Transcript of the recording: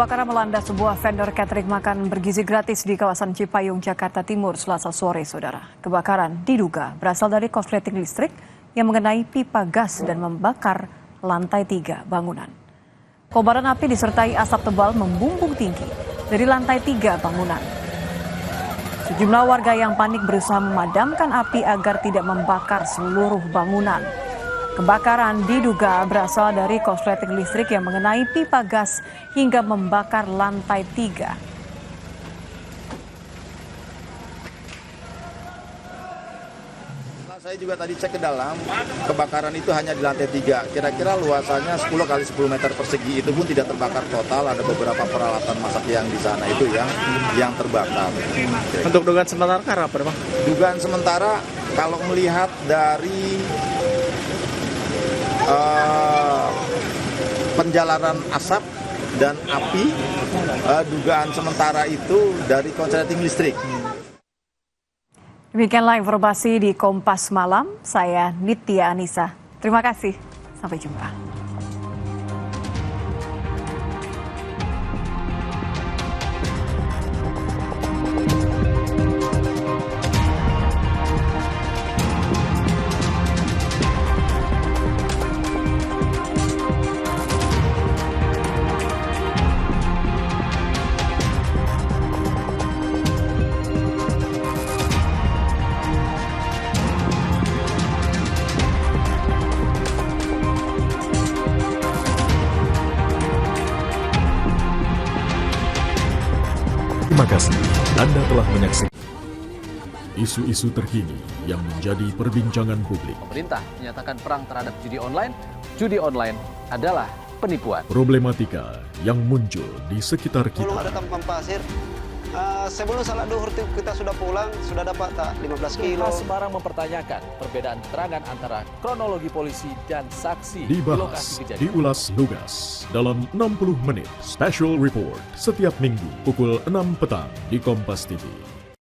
Kebakaran melanda sebuah vendor catering makan bergizi gratis di kawasan Cipayung, Jakarta Timur, Selasa sore, saudara. Kebakaran diduga berasal dari korsleting listrik yang mengenai pipa gas dan membakar lantai 3 bangunan. Kobaran api disertai asap tebal membumbung tinggi dari lantai 3 bangunan. Sejumlah warga yang panik berusaha memadamkan api agar tidak membakar seluruh bangunan. Kebakaran diduga berasal dari korsleting listrik yang mengenai pipa gas hingga membakar lantai 3. Saya juga tadi cek ke dalam, kebakaran itu hanya di lantai 3. Kira-kira luasannya 10 kali 10 meter persegi, itu pun tidak terbakar total. Ada beberapa peralatan masak yang di sana itu yang terbakar. Untuk dugaan sementara apa, Bang? Dugaan sementara kalau melihat dari penjalaran asap dan api, dugaan sementara itu dari korsleting listrik. Demikianlah informasi di Kompas Malam, saya Nitya Anissa. Terima kasih, sampai jumpa. Terima kasih Anda telah menyaksikan isu-isu terkini yang menjadi perbincangan publik. Pemerintah menyatakan perang terhadap judi online. Judi online adalah penipuan. Problematika yang muncul di sekitar Belum kita. ada tampang pasir. Sebelum salat duhur kita sudah pulang, sudah dapat tak 15 kilo. Semarang mempertanyakan perbedaan keterangan antara kronologi polisi dan saksi di Dibahas, lokasi kejadian. diulas lugas dalam 60 menit Special Report setiap minggu pukul 6 petang di Kompas TV.